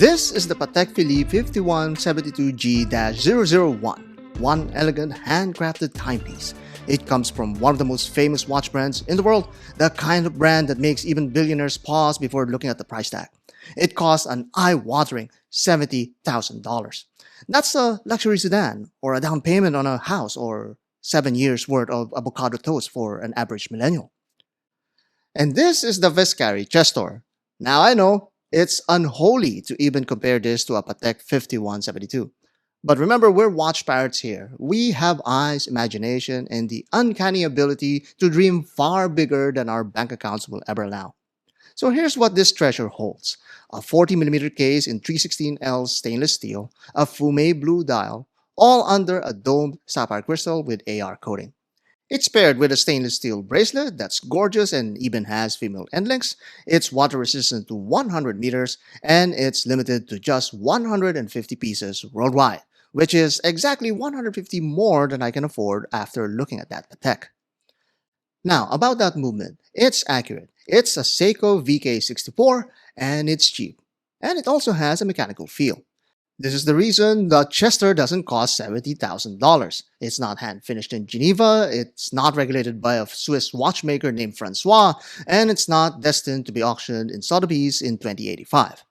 This is the Patek Philippe 5172G-001, one elegant handcrafted timepiece. It comes from one of the most famous watch brands in the world, the kind of brand that makes even billionaires pause before looking at the price tag. It costs an eye-watering $70,000. That's a luxury sedan, or a down payment on a house, or 7 years worth of avocado toast for an average millennial. And this is the Vescari Chestor. Now I know, it's unholy to even compare this to a Patek 5172. But remember, we're watch pirates here. We have eyes, imagination, and the uncanny ability to dream far bigger than our bank accounts will ever allow. So here's what this treasure holds. A 40mm case in 316L stainless steel, a fume blue dial, all under a domed sapphire crystal with AR coating. It's paired with a stainless steel bracelet that's gorgeous and even has female end links. It's water resistant to 100 meters, and it's limited to just 150 pieces worldwide, which is exactly 150 more than I can afford after looking at that Patek. Now, about that movement, it's accurate. It's a Seiko VK64, and it's cheap. And it also has a mechanical feel. This is the reason the Chestor doesn't cost $70,000. It's not hand-finished in Geneva, it's not regulated by a Swiss watchmaker named Francois, and it's not destined to be auctioned in Sotheby's in 2085.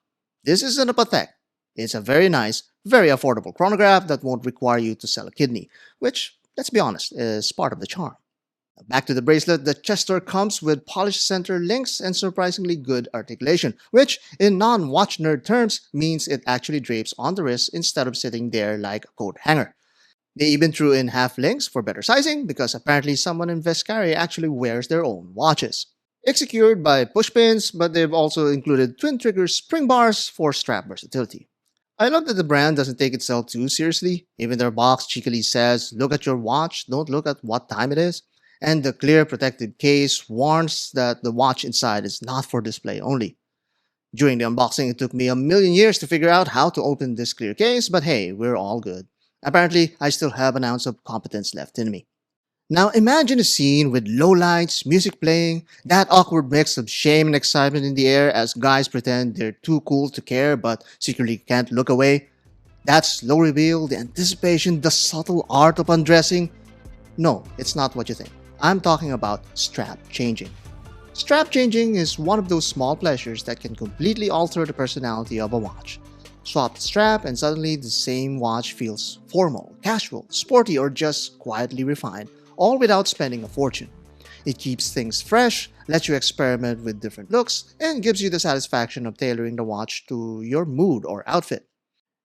This isn't a Patek. It's a very nice, very affordable chronograph that won't require you to sell a kidney, which, let's be honest, is part of the charm. Back to the bracelet, the Chestor comes with polished center links and surprisingly good articulation, which, in non-watch nerd terms, means it actually drapes on the wrist instead of sitting there like a coat hanger. They even threw in half links for better sizing because apparently someone in Vescari actually wears their own watches. It's secured by push pins, but they've also included twin-trigger spring bars for strap versatility. I love that the brand doesn't take itself too seriously. Even their box cheekily says, "Look at your watch, don't look at what time it is." And the clear protective case warns that the watch inside is not for display only. During the unboxing, it took me a million years to figure out how to open this clear case, but hey, we're all good. Apparently, I still have an ounce of competence left in me. Now imagine a scene with low lights, music playing, that awkward mix of shame and excitement in the air as guys pretend they're too cool to care but secretly can't look away. That slow reveal, the anticipation, the subtle art of undressing. No, it's not what you think. I'm talking about strap changing. Strap changing is one of those small pleasures that can completely alter the personality of a watch. Swap the strap and suddenly the same watch feels formal, casual, sporty, or just quietly refined, all without spending a fortune. It keeps things fresh, lets you experiment with different looks, and gives you the satisfaction of tailoring the watch to your mood or outfit.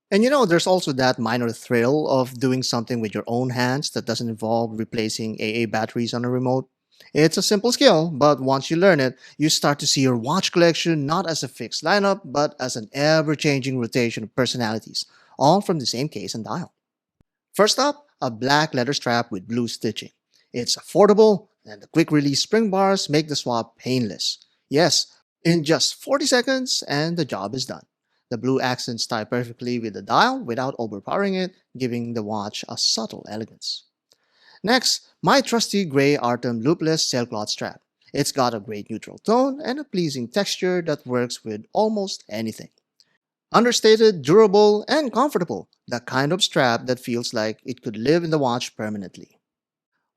And you know, there's also that minor thrill of doing something with your own hands that doesn't involve replacing AA batteries on a remote. It's a simple skill, but once you learn it, you start to see your watch collection not as a fixed lineup, but as an ever-changing rotation of personalities, all from the same case and dial. First up, a black leather strap with blue stitching. It's affordable, and the quick-release spring bars make the swap painless. Yes, in just 40 seconds, and the job is done. The blue accents tie perfectly with the dial without overpowering it, giving the watch a subtle elegance. Next, my trusty gray Artem loopless sailcloth strap. It's got a great neutral tone and a pleasing texture that works with almost anything. Understated, durable, and comfortable, the kind of strap that feels like it could live in the watch permanently.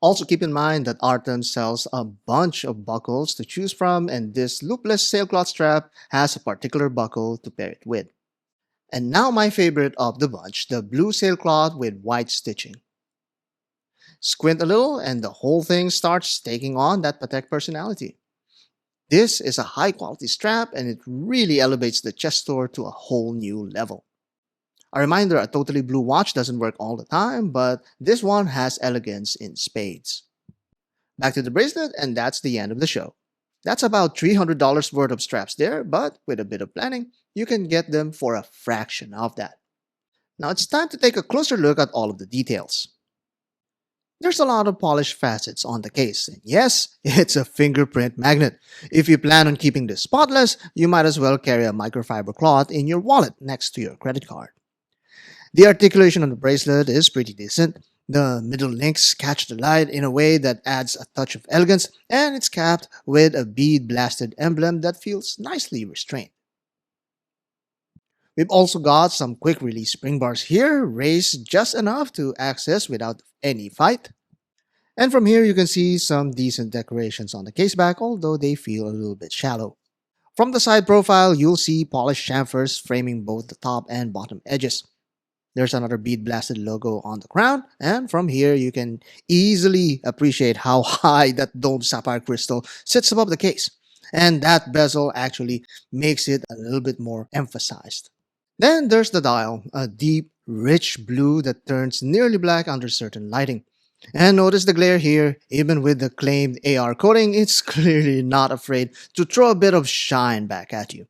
Also keep in mind that Artem sells a bunch of buckles to choose from, and this loopless sailcloth strap has a particular buckle to pair it with. And now my favorite of the bunch, the blue sailcloth with white stitching. Squint a little and the whole thing starts taking on that Patek personality. This is a high quality strap and it really elevates the Chestor to a whole new level. A reminder, a totally blue watch doesn't work all the time, but this one has elegance in spades. Back to the bracelet, and that's the end of the show. That's about $300 worth of straps there, but with a bit of planning, you can get them for a fraction of that. Now it's time to take a closer look at all of the details. There's a lot of polished facets on the case, and yes, it's a fingerprint magnet. If you plan on keeping this spotless, you might as well carry a microfiber cloth in your wallet next to your credit card. The articulation on the bracelet is pretty decent. The middle links catch the light in a way that adds a touch of elegance, and it's capped with a bead-blasted emblem that feels nicely restrained. We've also got some quick release spring bars here, raised just enough to access without any fight. And from here you can see some decent decorations on the case back, although they feel a little bit shallow. From the side profile, you'll see polished chamfers framing both the top and bottom edges. There's another bead blasted logo on the crown, and from here you can easily appreciate how high that domed sapphire crystal sits above the case. And that bezel actually makes it a little bit more emphasized. Then there's the dial, a deep, rich blue that turns nearly black under certain lighting. And notice the glare here, even with the claimed AR coating, it's clearly not afraid to throw a bit of shine back at you.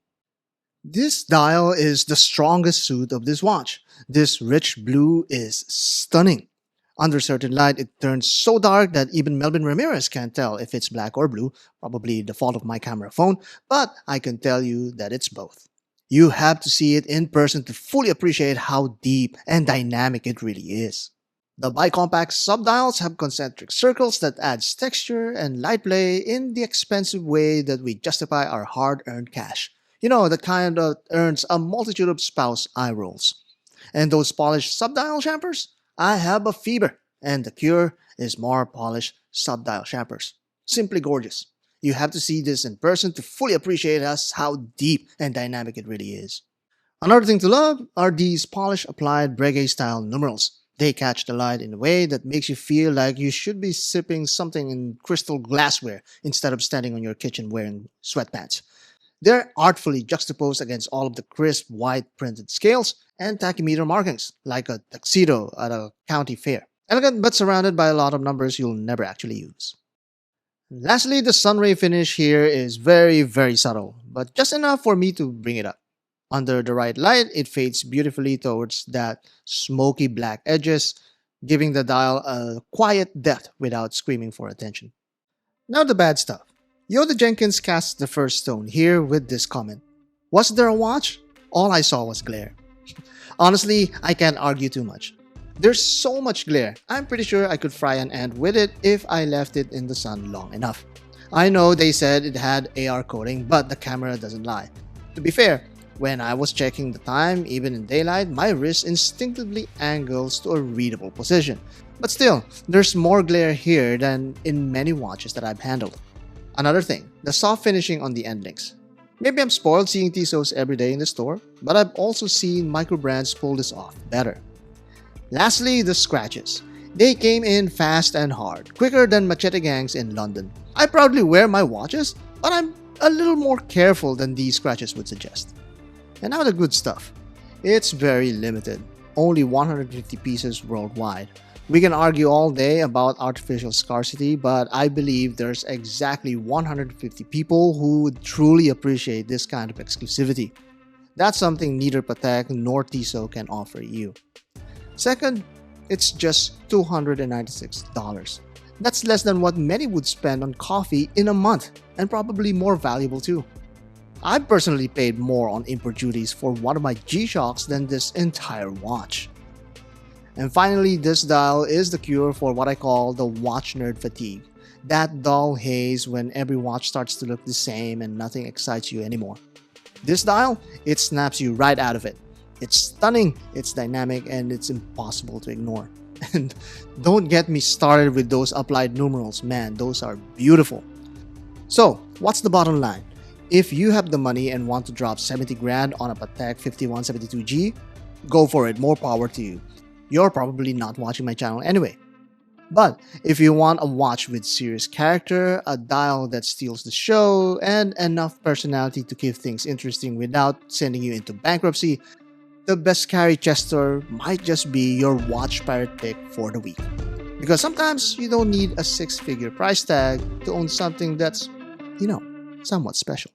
This dial is the strongest suit of this watch. This rich blue is stunning. Under certain light, it turns so dark that even Melvin Ramirez can't tell if it's black or blue, probably the fault of my camera phone, but I can tell you that it's both. You have to see it in person to fully appreciate how deep and dynamic it really is. The bicompact subdials have concentric circles that adds texture and light play in the expensive way that we justify our hard-earned cash. You know, the kind that earns a multitude of spouse eye rolls. And those polished subdial chamfers? I have a fever, and the cure is more polished subdial chamfers. Simply gorgeous. You have to see this in person to fully appreciate us how deep and dynamic it really is. Another thing to love are these polished applied Breguet style numerals. They catch the light in a way that makes you feel like you should be sipping something in crystal glassware instead of standing on your kitchen wearing sweatpants. They're artfully juxtaposed against all of the crisp white printed scales and tachymeter markings, like a tuxedo at a county fair. Elegant but surrounded by a lot of numbers you'll never actually use. Lastly, the sunray finish here is very subtle, but just enough for me to bring it up. Under the right light, it fades beautifully towards that smoky black edges, giving the dial a quiet depth without screaming for attention. Now the bad stuff. Yoda Jenkins casts the first stone here with this comment. Was there a watch? All I saw was glare. Honestly, I can't argue too much. There's so much glare, I'm pretty sure I could fry an ant with it if I left it in the sun long enough. I know they said it had AR coating, but the camera doesn't lie. To be fair, when I was checking the time, even in daylight, my wrist instinctively angles to a readable position. But still, there's more glare here than in many watches that I've handled. Another thing, the soft finishing on the end links. Maybe I'm spoiled seeing Tissots every day in the store, but I've also seen microbrands pull this off better. Lastly, the scratches. They came in fast and hard, quicker than machete gangs in London. I proudly wear my watches, but I'm a little more careful than these scratches would suggest. And now the good stuff. It's very limited, only 150 pieces worldwide. We can argue all day about artificial scarcity, but I believe there's exactly 150 people who would truly appreciate this kind of exclusivity. That's something neither Patek nor Tissot can offer you. Second, it's just $296. That's less than what many would spend on coffee in a month, and probably more valuable too. I've personally paid more on import duties for one of my G-Shocks than this entire watch. And finally, this dial is the cure for what I call the watch nerd fatigue. That dull haze when every watch starts to look the same and nothing excites you anymore. This dial, it snaps you right out of it. It's stunning, it's dynamic, and it's impossible to ignore. And don't get me started with those applied numerals, man, those are beautiful. So, what's the bottom line? If you have the money and want to drop 70 grand on a Patek 5172G, go for it, more power to you. You're probably not watching my channel anyway. But if you want a watch with serious character, a dial that steals the show, and enough personality to keep things interesting without sending you into bankruptcy, the Vescari Chestor might just be your watch pirate pick for the week. Because sometimes you don't need a six-figure price tag to own something that's, somewhat special.